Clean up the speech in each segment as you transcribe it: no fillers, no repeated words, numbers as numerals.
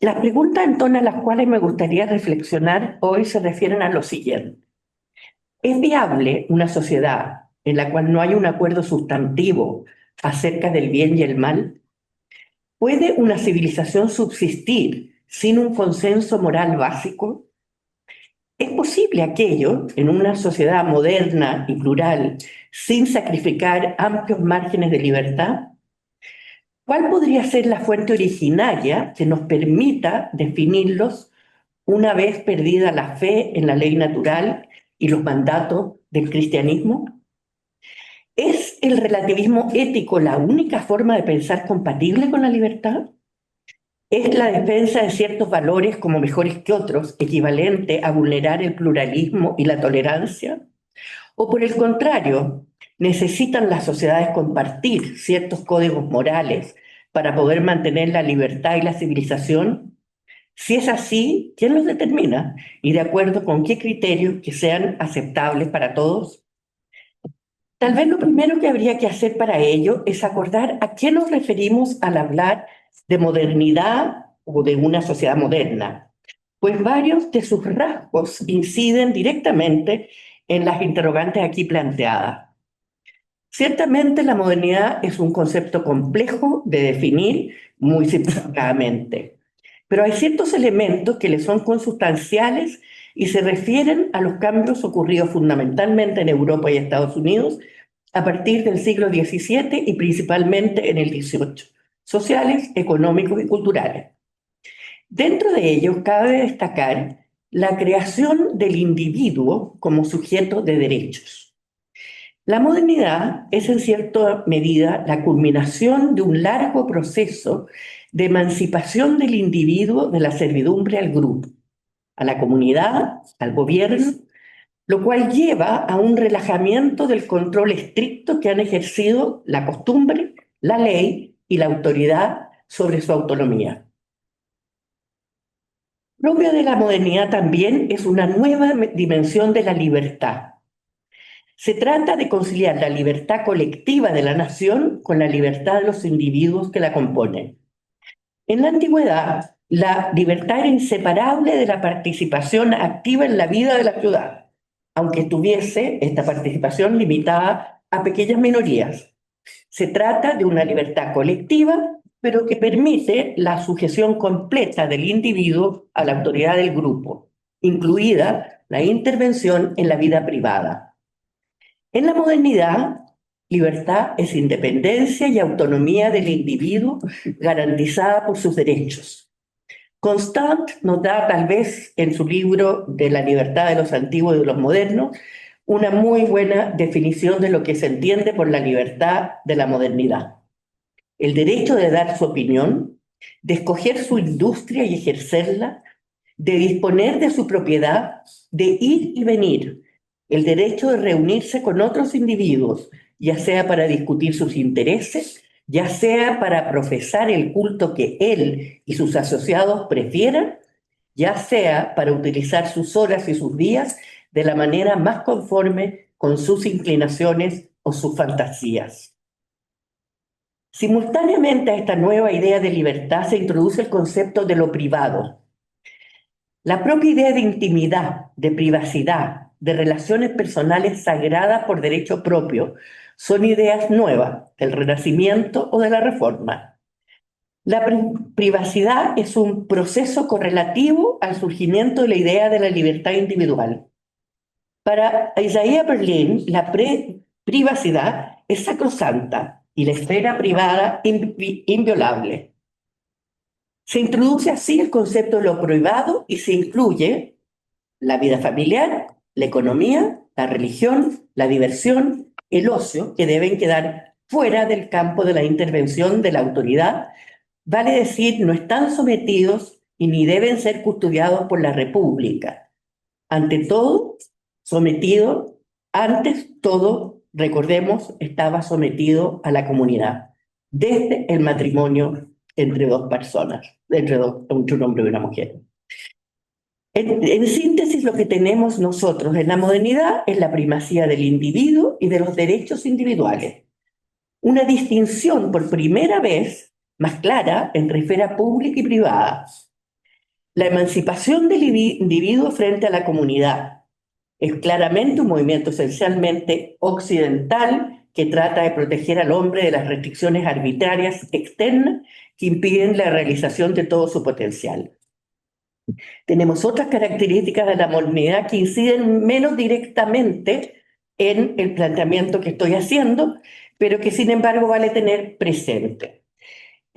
Las preguntas en torno a las cuales me gustaría reflexionar hoy se refieren a lo siguiente. ¿Es viable una sociedad en la cual no hay un acuerdo sustantivo acerca del bien y el mal? ¿Puede una civilización subsistir sin un consenso moral básico? ¿Es posible aquello en una sociedad moderna y plural sin sacrificar amplios márgenes de libertad? ¿Cuál podría ser la fuente originaria que nos permita definirlos una vez perdida la fe en la ley natural y los mandatos del cristianismo? ¿Es el relativismo ético la única forma de pensar compatible con la libertad? ¿Es la defensa de ciertos valores como mejores que otros equivalente a vulnerar el pluralismo y la tolerancia? ¿O por el contrario, necesitan las sociedades compartir ciertos códigos morales para poder mantener la libertad y la civilización? Si es así, ¿quién los determina? ¿Y de acuerdo con qué criterios que sean aceptables para todos? Tal vez lo primero que habría que hacer para ello es acordar a qué nos referimos al hablar de modernidad o de una sociedad moderna, pues varios de sus rasgos inciden directamente en las interrogantes aquí planteadas. Ciertamente la modernidad es un concepto complejo de definir muy simplificadamente, pero hay ciertos elementos que le son consustanciales y se refieren a los cambios ocurridos fundamentalmente en Europa y Estados Unidos a partir del siglo XVII y principalmente en el XVIII, sociales, económicos y culturales. Dentro de ellos cabe destacar la creación del individuo como sujeto de derechos. La modernidad es en cierta medida la culminación de un largo proceso de emancipación del individuo de la servidumbre al grupo, a la comunidad, al gobierno, lo cual lleva a un relajamiento del control estricto que han ejercido la costumbre, la ley y la autoridad sobre su autonomía. Propio de la modernidad también es una nueva dimensión de la libertad. Se trata de conciliar la libertad colectiva de la nación con la libertad de los individuos que la componen. En la antigüedad, la libertad era inseparable de la participación activa en la vida de la ciudad, aunque estuviese esta participación limitada a pequeñas minorías. Se trata de una libertad colectiva, pero que permite la sujeción completa del individuo a la autoridad del grupo, incluida la intervención en la vida privada. En la modernidad, libertad es independencia y autonomía del individuo garantizada por sus derechos. Constant nos da tal vez en su libro de la libertad de los antiguos y de los modernos una muy buena definición de lo que se entiende por la libertad de la modernidad. El derecho de dar su opinión, de escoger su industria y ejercerla, de disponer de su propiedad, de ir y venir, el derecho de reunirse con otros individuos, ya sea para discutir sus intereses, ya sea para profesar el culto que él y sus asociados prefieran, ya sea para utilizar sus horas y sus días de la manera más conforme con sus inclinaciones o sus fantasías. Simultáneamente a esta nueva idea de libertad se introduce el concepto de lo privado. La propia idea de intimidad, de privacidad, de relaciones personales sagradas por derecho propio, son ideas nuevas del Renacimiento o de la Reforma. La privacidad es un proceso correlativo al surgimiento de la idea de la libertad individual. Para Isaiah Berlin, la privacidad es sacrosanta y la esfera privada inviolable. Se introduce así el concepto de lo privado y se incluye la vida familiar, la economía, la religión, la diversión, el ocio, que deben quedar fuera del campo de la intervención de la autoridad, vale decir, no están sometidos y ni deben ser custodiados por la República. Ante todo, sometido, antes todo, recordemos, estaba sometido a la comunidad, desde el matrimonio entre dos personas, entre un hombre y una mujer. En síntesis, lo que tenemos nosotros en la modernidad es la primacía del individuo y de los derechos individuales. Una distinción por primera vez más clara entre esfera pública y privada. La emancipación del individuo frente a la comunidad es claramente un movimiento esencialmente occidental que trata de proteger al hombre de las restricciones arbitrarias externas que impiden la realización de todo su potencial. Tenemos otras características de la modernidad que inciden menos directamente en el planteamiento que estoy haciendo, pero que sin embargo vale tener presente.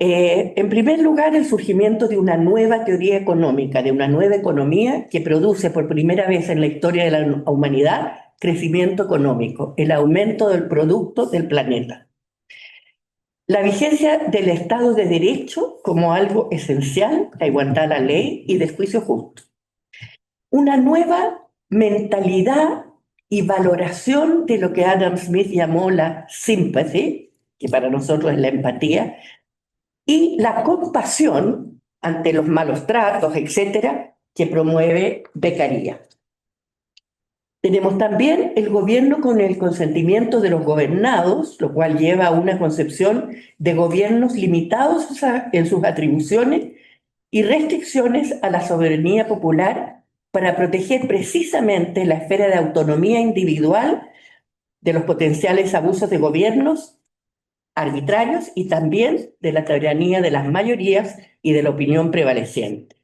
En primer lugar, el surgimiento de una nueva teoría económica, de una nueva economía que produce por primera vez en la historia de la humanidad crecimiento económico, el aumento del producto del planeta. La vigencia del Estado de Derecho como algo esencial, la igualdad a la ley y del juicio justo. Una nueva mentalidad y valoración de lo que Adam Smith llamó la sympathy, que para nosotros es la empatía, y la compasión ante los malos tratos, etcétera, que promueve Beccaria. Tenemos también el gobierno con el consentimiento de los gobernados, lo cual lleva a una concepción de gobiernos limitados en sus atribuciones y restricciones a la soberanía popular para proteger precisamente la esfera de autonomía individual de los potenciales abusos de gobiernos arbitrarios y también de la tiranía de las mayorías y de la opinión prevaleciente.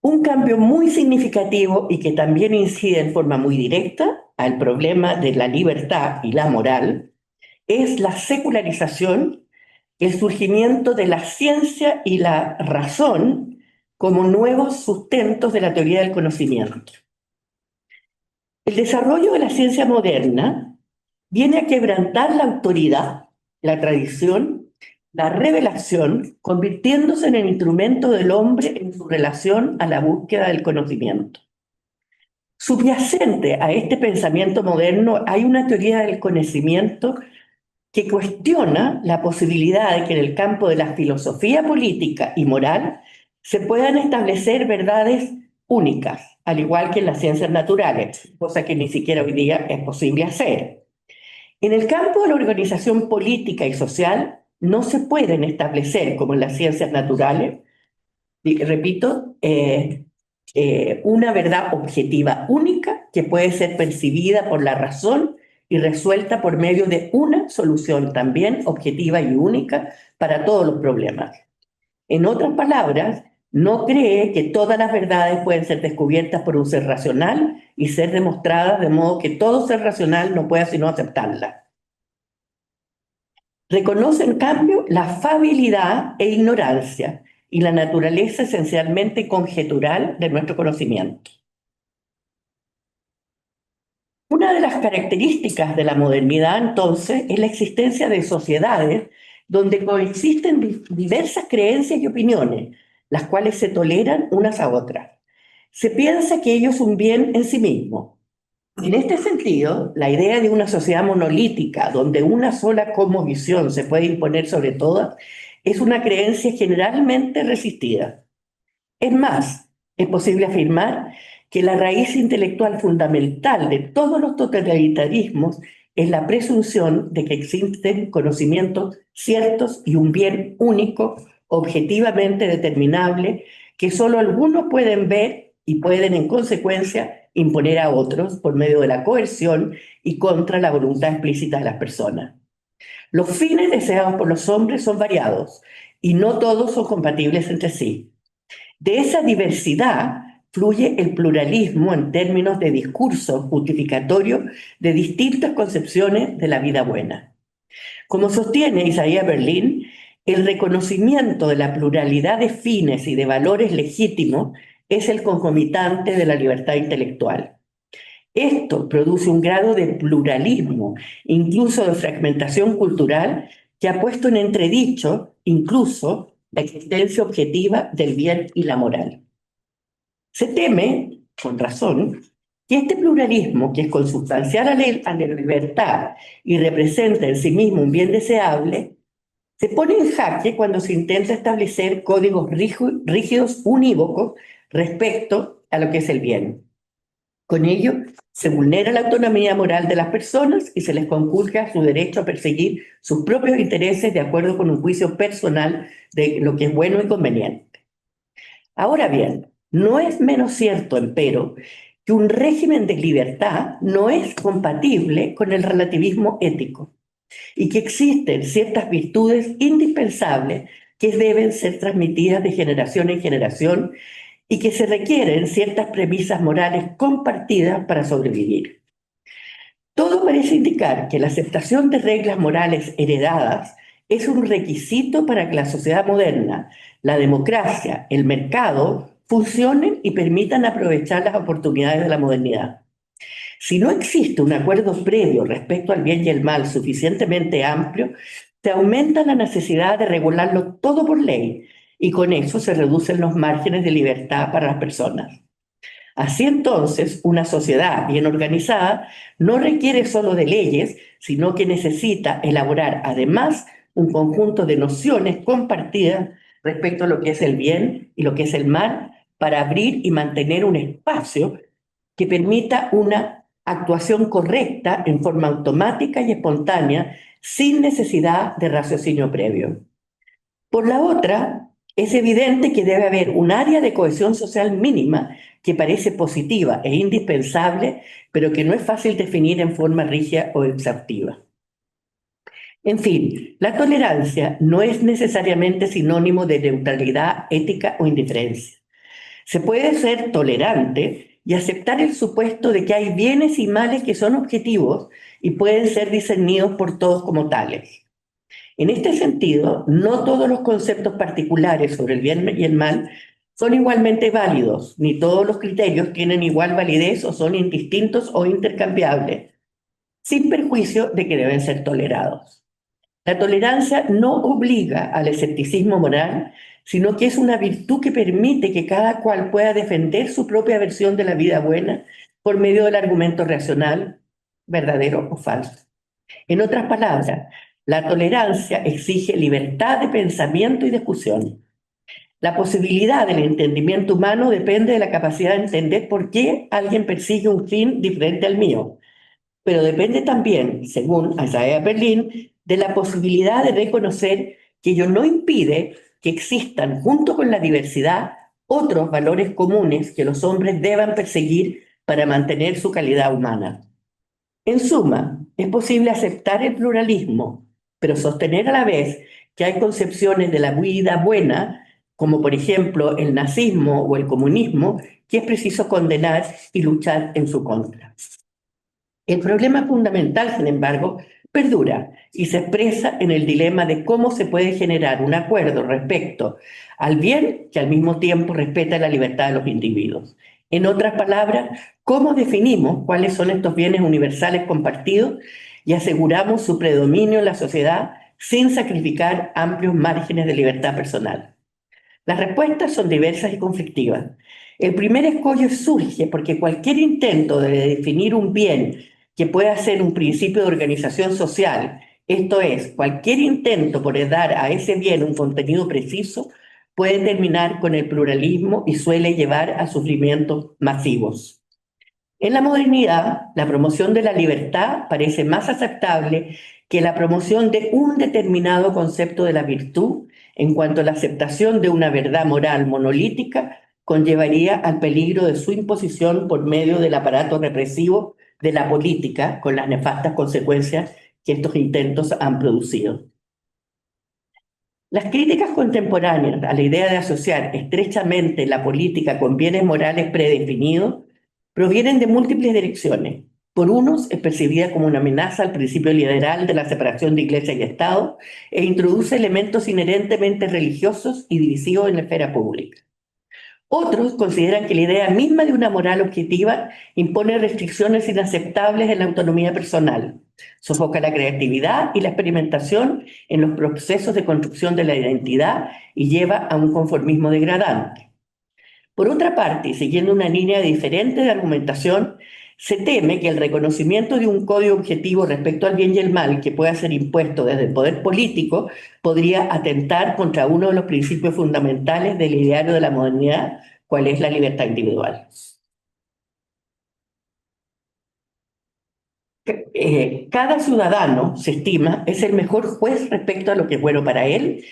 Un cambio muy significativo y que también incide en forma muy directa al problema de la libertad y la moral es la secularización, el surgimiento de la ciencia y la razón como nuevos sustentos de la teoría del conocimiento. El desarrollo de la ciencia moderna viene a quebrantar la autoridad, la tradición, la revelación, convirtiéndose en el instrumento del hombre en su relación a la búsqueda del conocimiento. Subyacente a este pensamiento moderno hay una teoría del conocimiento que cuestiona la posibilidad de que en el campo de la filosofía política y moral se puedan establecer verdades únicas, al igual que en las ciencias naturales, cosa que ni siquiera hoy día es posible hacer. En el campo de la organización política y social no se pueden establecer, como en las ciencias naturales, y repito, una verdad objetiva única que puede ser percibida por la razón y resuelta por medio de una solución también objetiva y única para todos los problemas. En otras palabras, no cree que todas las verdades pueden ser descubiertas por un ser racional y ser demostradas, de modo que todo ser racional no pueda sino aceptarlas. Reconoce, en cambio, la fabilidad e ignorancia y la naturaleza esencialmente conjetural de nuestro conocimiento. Una de las características de la modernidad, entonces, es la existencia de sociedades donde coexisten diversas creencias y opiniones, las cuales se toleran unas a otras. Se piensa que ello es un bien en sí mismo. En este sentido, la idea de una sociedad monolítica, donde una sola cosmovisión se puede imponer sobre todas, es una creencia generalmente resistida. Es más, es posible afirmar que la raíz intelectual fundamental de todos los totalitarismos es la presunción de que existen conocimientos ciertos y un bien único, objetivamente determinable, que solo algunos pueden ver y pueden, en consecuencia, imponer a otros por medio de la coerción y contra la voluntad explícita de las personas. Los fines deseados por los hombres son variados y no todos son compatibles entre sí. De esa diversidad fluye el pluralismo en términos de discurso justificatorio de distintas concepciones de la vida buena. Como sostiene Isaiah Berlin, el reconocimiento de la pluralidad de fines y de valores legítimos es el concomitante de la libertad intelectual. Esto produce un grado de pluralismo, incluso de fragmentación cultural, que ha puesto en entredicho incluso la existencia objetiva del bien y la moral. Se teme, con razón, que este pluralismo, que es consubstancial a la libertad y representa en sí mismo un bien deseable, se pone en jaque cuando se intenta establecer códigos rígidos unívocos respecto a lo que es el bien. Con ello, se vulnera la autonomía moral de las personas y se les conculca su derecho a perseguir sus propios intereses de acuerdo con un juicio personal de lo que es bueno y conveniente. Ahora bien, no es menos cierto, empero, que un régimen de libertad no es compatible con el relativismo ético y que existen ciertas virtudes indispensables que deben ser transmitidas de generación en generación y que se requieren ciertas premisas morales compartidas para sobrevivir. Todo parece indicar que la aceptación de reglas morales heredadas es un requisito para que la sociedad moderna, la democracia, el mercado funcionen y permitan aprovechar las oportunidades de la modernidad. Si no existe un acuerdo previo respecto al bien y el mal suficientemente amplio, se aumenta la necesidad de regularlo todo por ley y con eso se reducen los márgenes de libertad para las personas. Así entonces, una sociedad bien organizada no requiere solo de leyes, sino que necesita elaborar además un conjunto de nociones compartidas respecto a lo que es el bien y lo que es el mal para abrir y mantener un espacio que permita una actuación correcta en forma automática y espontánea sin necesidad de raciocinio previo. Por la otra, es evidente que debe haber un área de cohesión social mínima que parece positiva e indispensable, pero que no es fácil definir en forma rígida o exhaustiva. En fin, la tolerancia no es necesariamente sinónimo de neutralidad ética o indiferencia. Se puede ser tolerante y aceptar el supuesto de que hay bienes y males que son objetivos y pueden ser discernidos por todos como tales. En este sentido, no todos los conceptos particulares sobre el bien y el mal son igualmente válidos, ni todos los criterios tienen igual validez o son indistintos o intercambiables, sin perjuicio de que deben ser tolerados. La tolerancia no obliga al escepticismo moral, sino que es una virtud que permite que cada cual pueda defender su propia versión de la vida buena por medio del argumento racional, verdadero o falso. En otras palabras, la tolerancia exige libertad de pensamiento y discusión. La posibilidad del entendimiento humano depende de la capacidad de entender por qué alguien persigue un fin diferente al mío, pero depende también, según Isaiah Berlin, de la posibilidad de reconocer que ello no impide que existan, junto con la diversidad, otros valores comunes que los hombres deban perseguir para mantener su calidad humana. En suma, es posible aceptar el pluralismo, pero sostener a la vez que hay concepciones de la vida buena, como por ejemplo el nazismo o el comunismo, que es preciso condenar y luchar en su contra. El problema fundamental, sin embargo, perdura y se expresa en el dilema de cómo se puede generar un acuerdo respecto al bien que al mismo tiempo respeta la libertad de los individuos. En otras palabras, cómo definimos cuáles son estos bienes universales compartidos y aseguramos su predominio en la sociedad sin sacrificar amplios márgenes de libertad personal. Las respuestas son diversas y conflictivas. El primer escollo surge porque cualquier intento de definir un bien que pueda ser un principio de organización social, esto es, cualquier intento por dar a ese bien un contenido preciso, puede terminar con el pluralismo y suele llevar a sufrimientos masivos. En la modernidad, la promoción de la libertad parece más aceptable que la promoción de un determinado concepto de la virtud, en cuanto la aceptación de una verdad moral monolítica conllevaría al peligro de su imposición por medio del aparato represivo de la política, con las nefastas consecuencias que estos intentos han producido. Las críticas contemporáneas a la idea de asociar estrechamente la política con bienes morales predefinidos provienen de múltiples direcciones. Por unos es percibida como una amenaza al principio liberal de la separación de Iglesia y Estado e introduce elementos inherentemente religiosos y divisivos en la esfera pública. Otros consideran que la idea misma de una moral objetiva impone restricciones inaceptables en la autonomía personal, sofoca la creatividad y la experimentación en los procesos de construcción de la identidad y lleva a un conformismo degradante. Por otra parte, y siguiendo una línea diferente de argumentación, se teme que el reconocimiento de un código objetivo respecto al bien y el mal que pueda ser impuesto desde el poder político podría atentar contra uno de los principios fundamentales del ideario de la modernidad, cuál es la libertad individual. Cada ciudadano, se estima, es el mejor juez respecto a lo que es bueno para él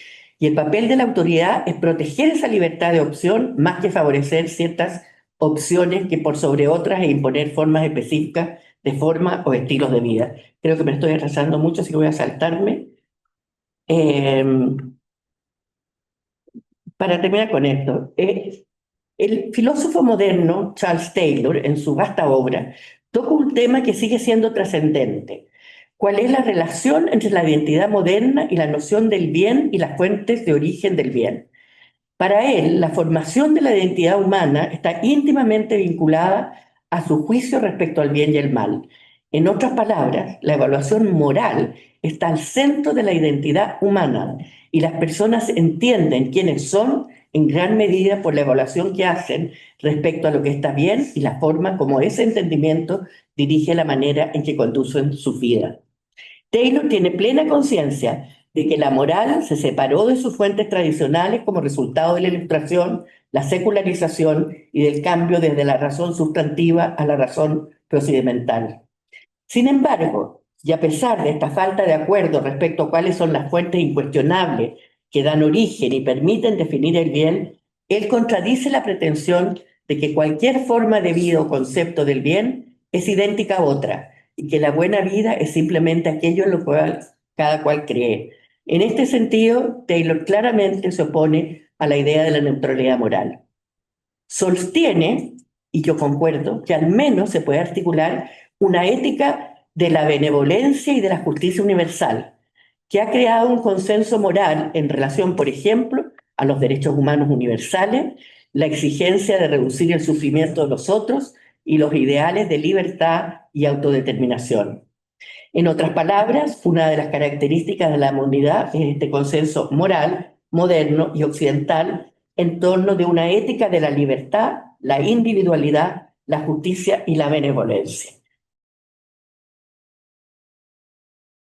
Y el papel de la autoridad es proteger esa libertad de opción más que favorecer ciertas opciones que por sobre otras e imponer formas específicas de forma o estilos de vida. Creo que me estoy atrasando mucho, así que voy a saltarme. Eh, para terminar con esto, el filósofo moderno Charles Taylor, en su vasta obra, toca un tema que sigue siendo trascendente. ¿Cuál es la relación entre la identidad moderna y la noción del bien y las fuentes de origen del bien? Para él, la formación de la identidad humana está íntimamente vinculada a su juicio respecto al bien y el mal. En otras palabras, la evaluación moral está al centro de la identidad humana y las personas entienden quiénes son en gran medida por la evaluación que hacen respecto a lo que está bien y la forma como ese entendimiento dirige la manera en que conducen su vida. Taylor tiene plena conciencia de que la moral se separó de sus fuentes tradicionales como resultado de la Ilustración, la secularización y del cambio desde la razón sustantiva a la razón procedimental. Sin embargo, y a pesar de esta falta de acuerdo respecto a cuáles son las fuentes incuestionables que dan origen y permiten definir el bien, él contradice la pretensión de que cualquier forma de vida o concepto del bien es idéntica a otra y que la buena vida es simplemente aquello en lo cual cada cual cree. En este sentido, Taylor claramente se opone a la idea de la neutralidad moral. Sostiene, y yo concuerdo, que al menos se puede articular una ética de la benevolencia y de la justicia universal, que ha creado un consenso moral en relación, por ejemplo, a los derechos humanos universales, la exigencia de reducir el sufrimiento de los otros y los ideales de libertad y autodeterminación. En otras palabras, una de las características de la modernidad es este consenso moral, moderno y occidental en torno de una ética de la libertad, la individualidad, la justicia y la benevolencia.